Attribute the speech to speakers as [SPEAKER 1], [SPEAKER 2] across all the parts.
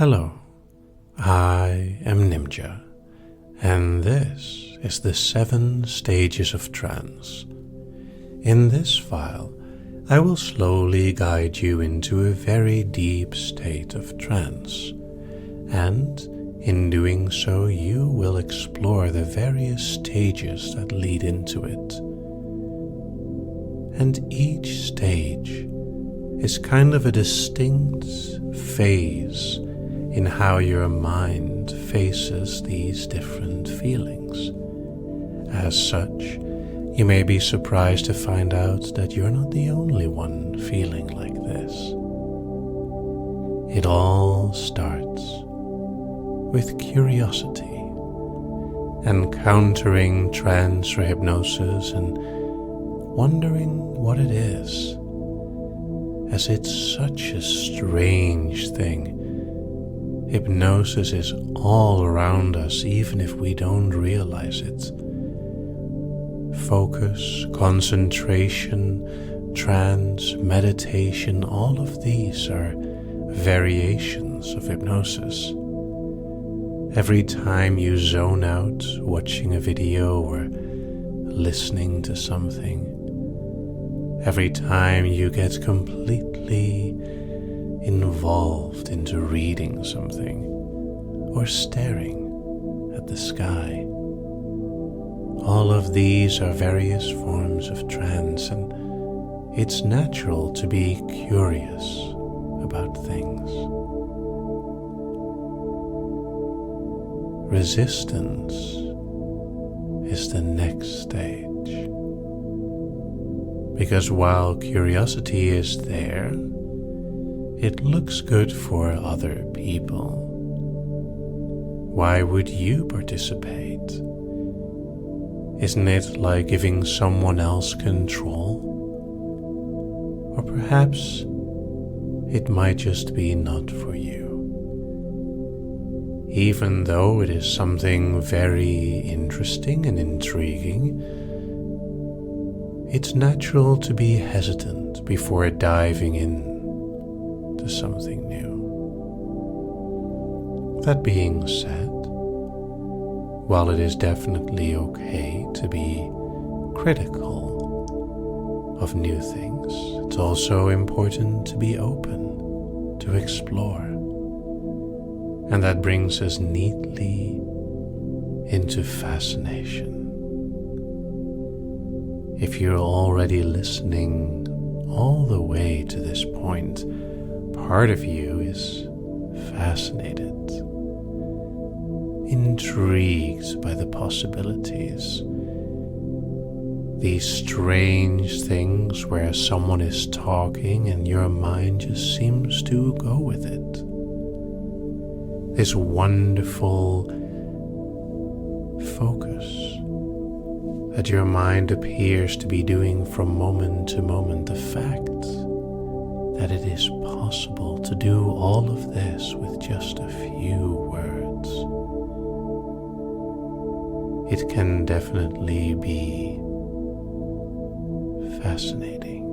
[SPEAKER 1] Hello, I am Nimja, and this is the 7 Stages of Trance. In this file, I will slowly guide you into a very deep state of trance, and in doing so you will explore the various stages that lead into it. And each stage is kind of a distinct phase in how your mind faces these different feelings. As such, you may be surprised to find out that you're not the only one feeling like this. It all starts with curiosity, encountering trance or hypnosis and wondering what it is, as it's such a strange thing. Hypnosis is all around us, even if we don't realize it. Focus, concentration, trance, meditation, all of these are variations of hypnosis. Every time you zone out watching a video or listening to something, every time you get completely involved into reading something or staring at the sky. All of these are various forms of trance, and it's natural to be curious about things. Resistance is the next stage, because while curiosity is there, it looks good for other people. Why would you participate? Isn't it like giving someone else control? Or perhaps it might just be not for you. Even though it is something very interesting and intriguing, it's natural to be hesitant before diving in to something new. That being said, while it is definitely okay to be critical of new things, it's also important to be open to explore. And that brings us neatly into fascination. If you're already listening all the way to this point, part of you is fascinated, intrigued by the possibilities. These strange things where someone is talking and your mind just seems to go with it. This wonderful focus that your mind appears to be doing from moment to moment. The fact that it is possible to do all of this with just a few words. It can definitely be fascinating,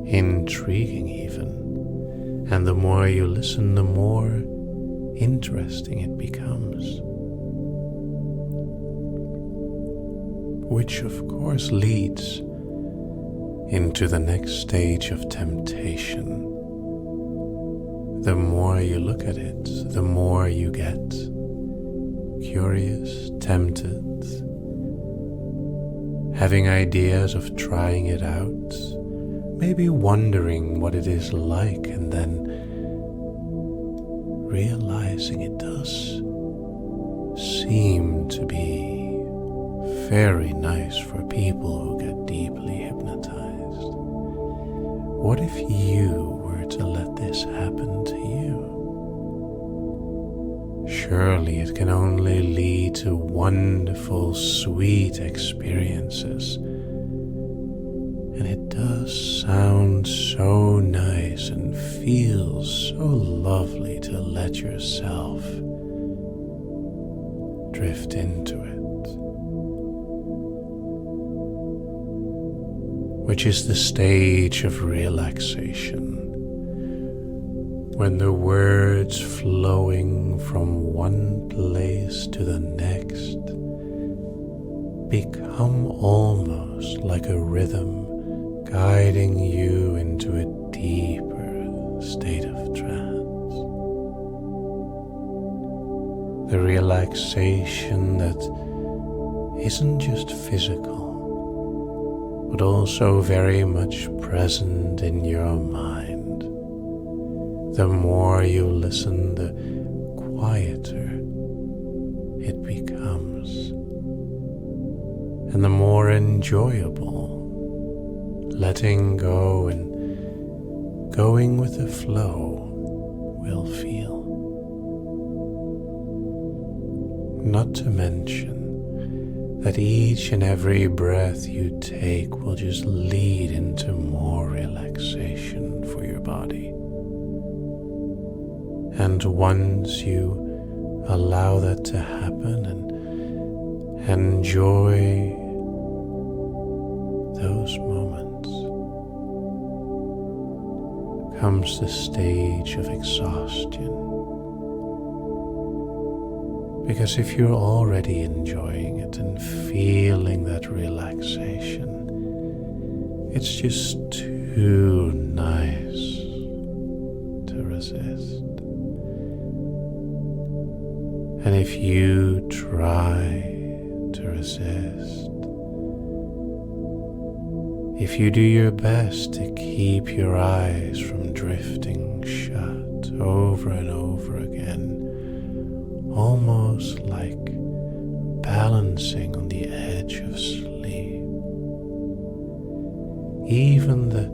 [SPEAKER 1] intriguing even, and the more you listen, the more interesting it becomes. Which of course leads into the next stage of temptation. The more you look at it, the more you get curious, tempted, having ideas of trying it out, maybe wondering what it is like, and then realizing it does seem to be very nice for people who get deeply hypnotized. What if you were to let this happen to you? Surely it can only lead to wonderful, sweet experiences. And it does sound so nice and feels so lovely to let yourself drift into it. Which is the stage of relaxation, when the words flowing from one place to the next become almost like a rhythm guiding you into a deeper state of trance. The relaxation that isn't just physical, but also very much present in your mind. The more you listen, the quieter it becomes, and the more enjoyable letting go and going with the flow will feel. Not to mention that each and every breath you take will just lead into more relaxation for your body. And once you allow that to happen and enjoy those moments, comes the stage of exhaustion. Because if you're already enjoying it and feeling that relaxation, it's just too nice to resist. And if you try to resist, if you do your best to keep your eyes from drifting shut over and over again, almost like balancing on the edge of sleep, even the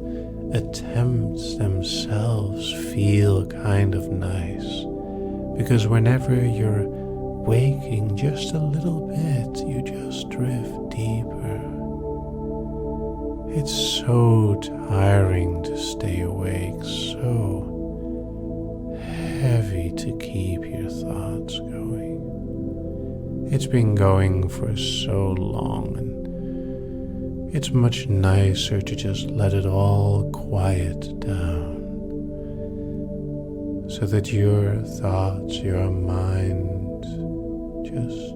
[SPEAKER 1] attempts themselves feel kind of nice, because whenever you're waking just a little bit, you just drift deeper. It's so tiring to stay awake, so heavy to keep your thoughts going. It's been going for so long, and it's much nicer to just let it all quiet down, so that your thoughts, your mind just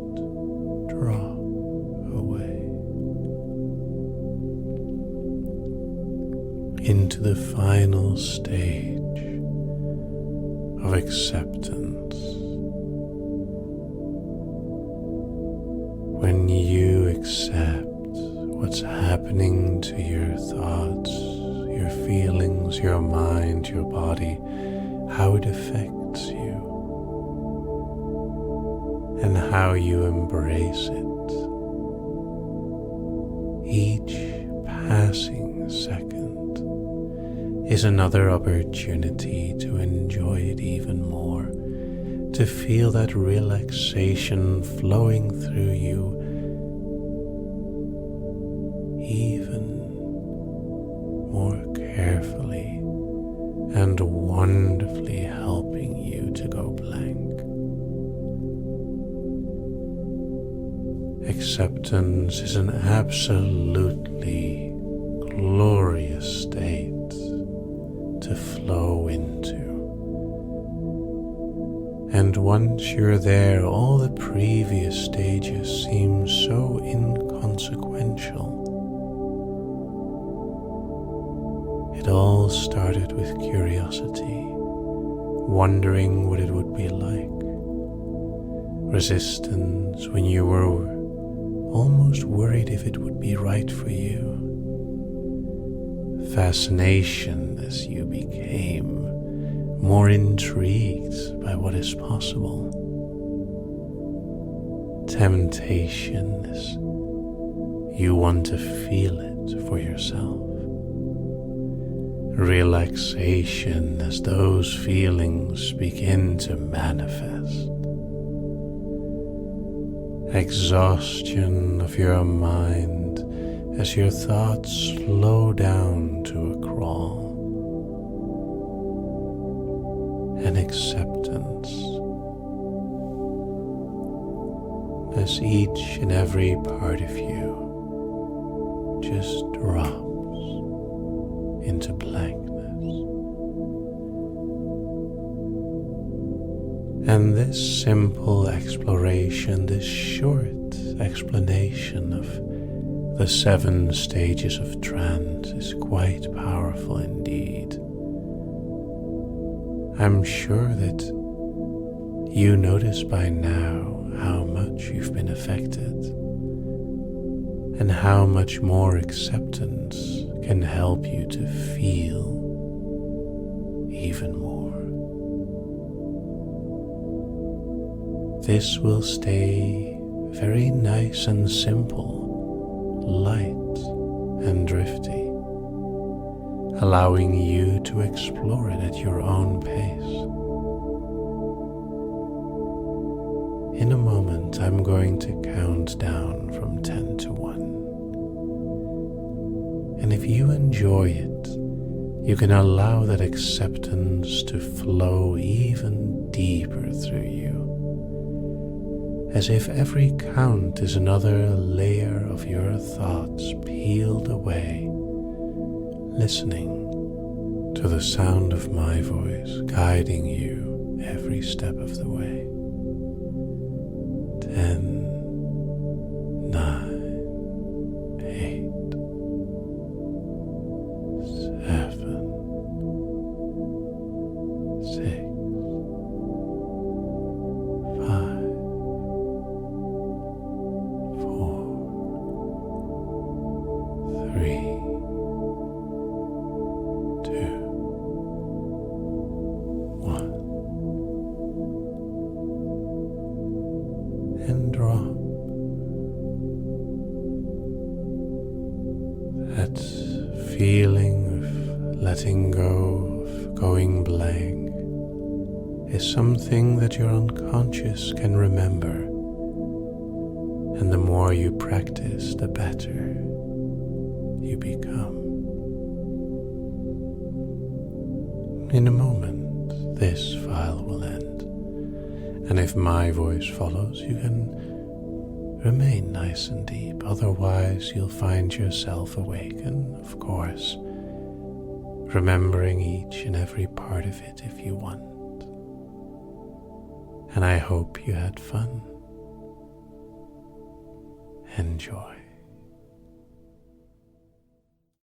[SPEAKER 1] drop away into the final stage of acceptance. When you accept what's happening to your thoughts, your feelings, your mind, your body, how it affects you, and how you embrace it. Each passing second is another opportunity to enjoy it even more, to feel that relaxation flowing through you even more carefully and wonderfully, helping you to go blank. Acceptance is an absolutely glorious state to flow into. And once you're there, all the previous stages seem so inconsequential. It all started with curiosity, wondering what it would be like. Resistance when you were almost worried if it would be right for you. Fascination as you became more intrigued by what is possible. Temptation as you want to feel it for yourself. Relaxation as those feelings begin to manifest. Exhaustion of your mind as your thoughts slow down to a crawl. And acceptance as each and every part of you just drops into blankness. And this simple exploration, this short explanation of the 7 stages of trance is quite powerful indeed. I'm sure that you notice by now how much you've been affected and how much more acceptance can help you to feel even more. This will stay very nice and simple, light and drifty, allowing you to explore it at your own pace. In a moment, I'm going to count down from 10 to 1. And if you enjoy it, you can allow that acceptance to flow even deeper through you, as if every count is another layer of your thoughts peeled away, listening to the sound of my voice guiding you every step of the way. 10, 9, 8, 7, 6, 5, 4, 3, 2, 1. And drop that feeling of letting go, of going blank, is something that your unconscious can remember, and the more you practice, the better you become. In a moment, this file will end, and if my voice follows, you can remain nice and deep. Otherwise, you'll find yourself awake, and of course, remembering each and every part of it if you want. And I hope you had fun. Enjoy.